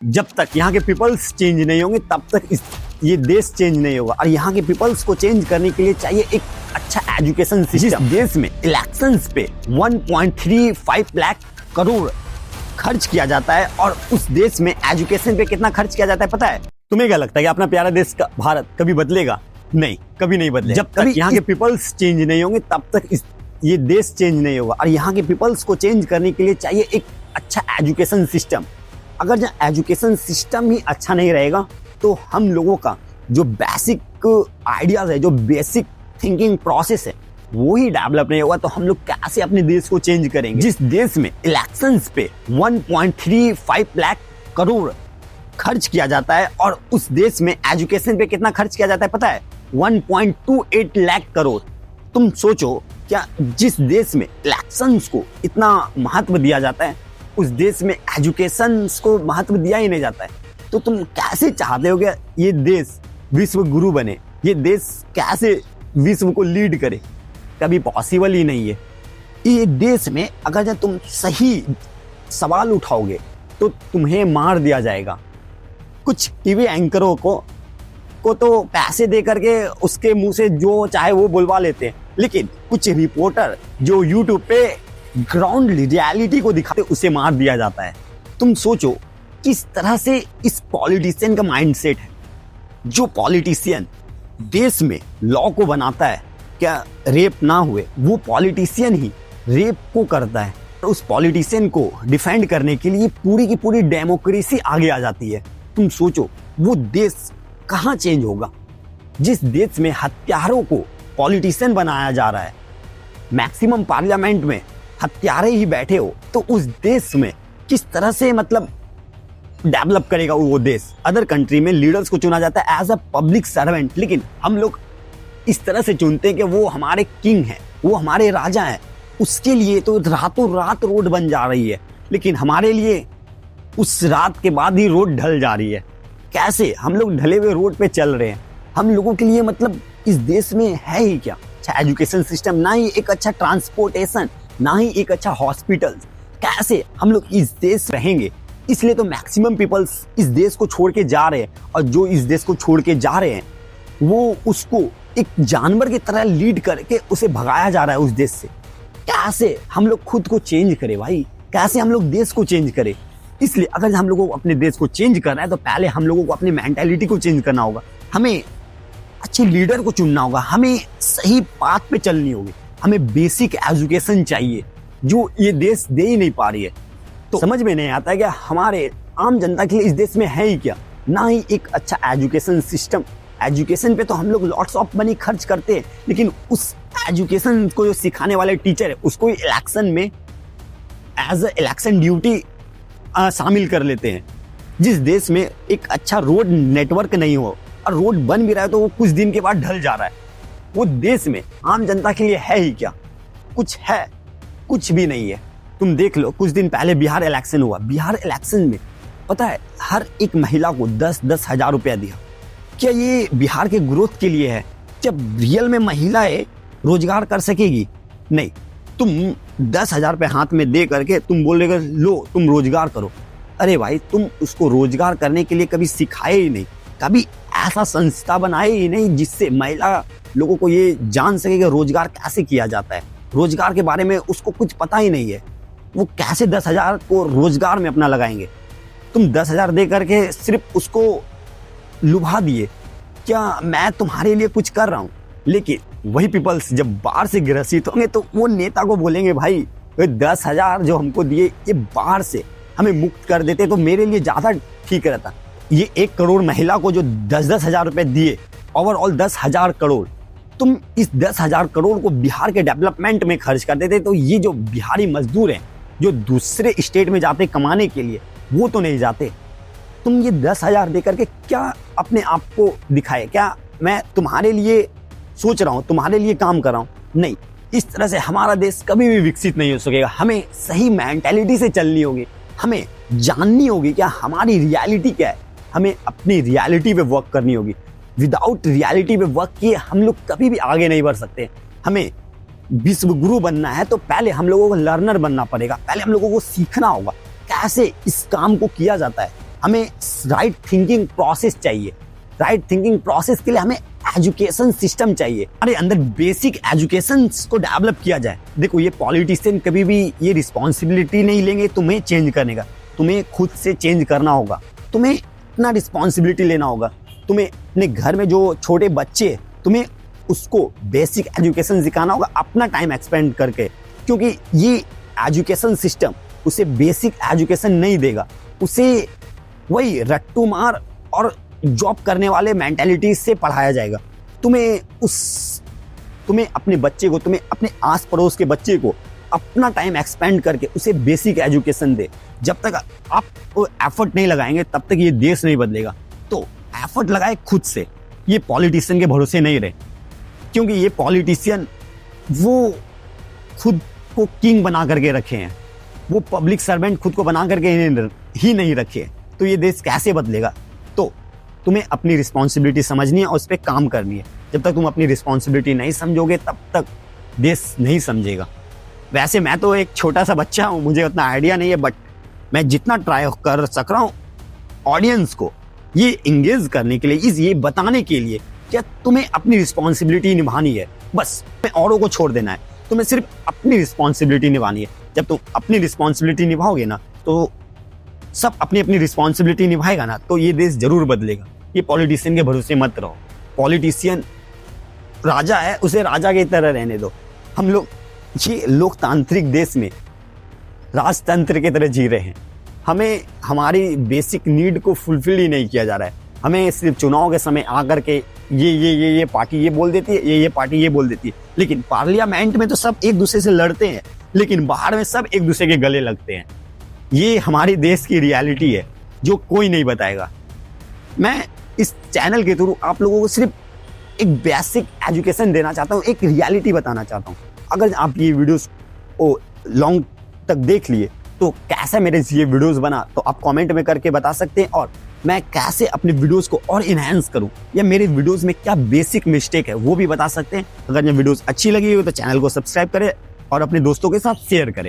जब तक यहाँ के पीपल्स चेंज नहीं होंगे तब तक ये देश चेंज नहीं होगा। और यहाँ के पीपल्स को चेंज करने के लिए चाहिए एक अच्छा एजुकेशन सिस्टम। देश में इलेक्शंस पे 1.35 लाख करोड़ खर्च किया जाता है और उस देश में एजुकेशन पे कितना खर्च किया जाता है पता है? तुम्हें क्या लगता है कि अपना प्यारा देश का भारत कभी बदलेगा? नहीं, कभी नहीं बदलेगा। जब तक यहाँ के पीपल्स चेंज नहीं होंगे तब तक ये देश चेंज नहीं होगा। और यहाँ के पीपल्स को चेंज करने के लिए चाहिए एक अच्छा एजुकेशन सिस्टम। अगर जहाँ एजुकेशन सिस्टम ही अच्छा नहीं रहेगा तो हम लोगों का जो बेसिक आइडियाज है, जो बेसिक थिंकिंग प्रोसेस है, वो ही डेवलप नहीं होगा तो हम लोग कैसे अपने देश को चेंज करेंगे? जिस देश में इलेक्शंस पे 1.35 लाख करोड़ खर्च किया जाता है और उस देश में एजुकेशन पे कितना खर्च किया जाता है पता है? 1.28 लाख करोड़। तुम सोचो, क्या जिस देश में इलेक्शंस को इतना महत्व दिया जाता है उस देश में एजुकेशन को महत्व दिया ही नहीं जाता है, तो तुम कैसे चाहते हो कि ये देश विश्व गुरु बने, ये देश कैसे विश्व को लीड करे? कभी पॉसिबल ही नहीं है। ये देश में अगर जब तुम सही सवाल उठाओगे तो तुम्हें मार दिया जाएगा। कुछ टीवी एंकरों को तो पैसे दे करके उसके मुंह से जो चाहे वो बुलवा लेते हैं, लेकिन कुछ रिपोर्टर जो यूट्यूब पे ग्राउंड रियलिटी को दिखाते उसे मार दिया जाता है। तुम सोचो किस तरह से इस पॉलिटिशियन का माइंडसेट है। जो पॉलिटिशियन देश में लॉ को बनाता है क्या रेप ना हुए, वो पॉलिटिशियन ही रेप को करता है। उस पॉलिटिशियन को डिफेंड करने के लिए पूरी की पूरी डेमोक्रेसी आगे आ जाती है। तुम सोचो वो देश कहाँ चेंज होगा? जिस देश में हत्यारों को पॉलिटिशियन बनाया जा रहा है, मैक्सिमम पार्लियामेंट में हत्यारे ही बैठे हो, तो उस देश में किस तरह से मतलब डेवलप करेगा वो देश? अदर कंट्री में लीडर्स को चुना जाता है एज अ पब्लिक सर्वेंट, लेकिन हम लोग इस तरह से चुनते हैं कि वो हमारे किंग हैं, वो हमारे राजा हैं। उसके लिए तो रातों रात रोड बन जा रही है, लेकिन हमारे लिए उस रात के बाद ही रोड ढल जा रही है। कैसे हम लोग ढले हुए रोड पे चल रहे हैं? हम लोगों के लिए मतलब इस देश में है ही क्या अच्छा एजुकेशन सिस्टम, ना ही एक अच्छा ट्रांसपोर्टेशन, ना ही एक अच्छा हॉस्पिटल। कैसे हम लोग इस देश रहेंगे? इसलिए तो मैक्सिमम पीपल्स इस देश को छोड़ के जा रहे हैं, और जो इस देश को छोड़ के जा रहे हैं वो उसको एक जानवर की तरह लीड करके उसे भगाया जा रहा है उस देश से। कैसे हम लोग खुद को चेंज करें भाई? कैसे हम लोग देश को चेंज करें? इसलिए अगर हम लोगों को अपने देश को चेंज करना है तो पहले हम लोगों को अपनी मेंटालिटी को चेंज करना होगा। हमें अच्छे लीडर को चुनना होगा, हमें सही पाथ पे चलनी होगी, हमें बेसिक एजुकेशन चाहिए जो ये देश दे ही नहीं पा रही है। तो समझ में नहीं आता है कि हमारे आम जनता के लिए इस देश में है ही क्या? ना ही एक अच्छा एजुकेशन सिस्टम। एजुकेशन पे तो हम लोग लॉट्स ऑफ मनी खर्च करते हैं, लेकिन उस एजुकेशन को जो सिखाने वाले टीचर है उसको इलेक्शन में एज अ इलेक्शन ड्यूटी शामिल कर लेते हैं। जिस देश में एक अच्छा रोड नेटवर्क नहीं हो और रोड बन भी रहा है तो वो कुछ दिन के बाद ढल जा रहा है, वो देश में आम जनता के लिए है ही क्या? कुछ है? कुछ भी नहीं है। तुम देख लो, कुछ दिन पहले बिहार इलेक्शन हुआ। बिहार इलेक्शन में पता है हर एक महिला को 10-10 हजार रुपया दिया। क्या ये बिहार के ग्रोथ के लिए है? जब रियल में महिलाएं रोजगार कर सकेगी? नहीं। तुम 10 हजार रुपये हाथ में दे करके तुम बोल रहे लो तुम रोजगार करो। अरे भाई, तुम उसको रोजगार करने के लिए कभी सिखाए ही नहीं, कभी ऐसा संस्था बनाए ही नहीं जिससे महिला लोगों को ये जान सके कि रोजगार कैसे किया जाता है। रोजगार के बारे में उसको कुछ पता ही नहीं है। वो कैसे 10 हजार को रोजगार में अपना लगाएंगे? तुम 10 हजार दे करके सिर्फ उसको लुभा दिए, क्या मैं तुम्हारे लिए कुछ कर रहा हूँ? लेकिन वही पीपल्स जब बाहर से ग्रसित होंगे तो वो नेता को बोलेंगे भाई 10 हजार जो हमको दिए ये बाहर से हमें मुक्त कर देते तो मेरे लिए ज्यादा ठीक रहता। ये 1 करोड़ महिला को जो 10-10 हजार रुपए दिए, ओवरऑल 10 हजार करोड़, तुम इस 10 हजार करोड़ को बिहार के डेवलपमेंट में खर्च कर देते तो ये जो बिहारी मजदूर हैं जो दूसरे स्टेट में जाते कमाने के लिए, वो तो नहीं जाते। तुम ये 10 हजार दे करके क्या अपने आप को दिखाए? क्या मैं तुम्हारे लिए सोच रहा हूँ, तुम्हारे लिए काम कर रहा हूँ? नहीं। इस तरह से हमारा देश कभी भी विकसित नहीं हो सकेगा। हमें सही मेंटालिटी से चलनी होगी, हमें जाननी होगी क्या हमारी रियलिटी क्या है, हमें अपनी रियलिटी पे वर्क करनी होगी। विदाउट रियलिटी पे वर्क किए हम लोग कभी भी आगे नहीं बढ़ सकते। हमें विश्व गुरु बनना है तो पहले हम लोगों को लर्नर बनना पड़ेगा, पहले हम लोगों को सीखना होगा कैसे इस काम को किया जाता है। हमें राइट थिंकिंग प्रोसेस चाहिए। राइट थिंकिंग प्रोसेस के लिए हमें एजुकेशन सिस्टम चाहिए, हमारे अंदर बेसिक एजुकेशन को डेवलप किया जाए। देखो, ये पॉलिटिशियन कभी भी ये रिस्पॉन्सिबिलिटी नहीं लेंगे तुम्हें चेंज करने का। तुम्हें खुद से चेंज करना होगा, तुम्हें अपना रिस्पॉन्सिबिलिटी लेना होगा। तुम्हें अपने घर में जो छोटे बच्चे, तुम्हें उसको बेसिक एजुकेशन सिखाना होगा अपना टाइम एक्सपेंड करके, क्योंकि ये एजुकेशन सिस्टम उसे बेसिक एजुकेशन नहीं देगा। उसे वही रट्टू मार और जॉब करने वाले मेंटालिटी से पढ़ाया जाएगा। तुम्हें अपने बच्चे को, तुम्हें अपने आस पड़ोस के बच्चे को अपना टाइम एक्सपेंड करके उसे बेसिक एजुकेशन दे। जब तक आप एफर्ट नहीं लगाएंगे तब तक ये देश नहीं बदलेगा। तो एफर्ट लगाए खुद से, ये पॉलिटिशियन के भरोसे नहीं रहे, क्योंकि ये पॉलिटिशियन वो खुद को किंग बना करके रखे हैं, वो पब्लिक सर्वेंट खुद को बना करके ही नहीं रखे। तो ये देश कैसे बदलेगा? तो तुम्हें अपनी रिस्पॉन्सिबिलिटी समझनी है और उस पर काम करनी है। जब तक तुम अपनी रिस्पॉन्सिबिलिटी नहीं समझोगे तब तक देश नहीं समझेगा। वैसे मैं तो एक छोटा सा बच्चा हूँ, मुझे उतना आइडिया नहीं है, बट मैं जितना ट्राई कर सक रहा हूँ ऑडियंस को ये इंगेज करने के लिए, ये बताने के लिए कि तुम्हें अपनी रिस्पॉन्सिबिलिटी निभानी है। बस तुम्हें औरों को छोड़ देना है, तुम्हें सिर्फ अपनी रिस्पॉन्सिबिलिटी निभानी है। जब तुम अपनी रिस्पॉन्सिबिलिटी निभाओगे ना, तो सब अपनी अपनी रिस्पॉन्सिबिलिटी निभाएगा ना, तो ये देश जरूर बदलेगा। ये पॉलिटिशियन के भरोसे मत रहो। पॉलिटिशियन राजा है, उसे राजा की तरह रहने दो। हम लोग ये लोकतांत्रिक देश में राजतंत्र की तरह जी रहे हैं। हमें हमारी बेसिक नीड को फुलफिल ही नहीं किया जा रहा है। हमें सिर्फ चुनाव के समय आकर के ये पार्टी ये बोल देती है, ये पार्टी ये बोल देती है, लेकिन पार्लियामेंट में तो सब एक दूसरे से लड़ते हैं, लेकिन बाहर में सब एक दूसरे के गले लगते हैं। ये हमारे देश की रियलिटी है जो कोई नहीं बताएगा। मैं इस चैनल के थ्रू आप लोगों को सिर्फ एक बेसिक एजुकेशन देना चाहता हूँ, एक रियलिटी बताना चाहता हूँ। अगर आप ये वीडियोस को लॉन्ग तक देख लिए तो कैसे मेरे ये वीडियोस बना, तो आप कमेंट में करके बता सकते हैं, और मैं कैसे अपने वीडियोस को और इनहेंस करूं, या मेरे वीडियोस में क्या बेसिक मिस्टेक है वो भी बता सकते हैं। अगर ये वीडियोस अच्छी लगी हो तो चैनल को सब्सक्राइब करें और अपने दोस्तों के साथ शेयर करें।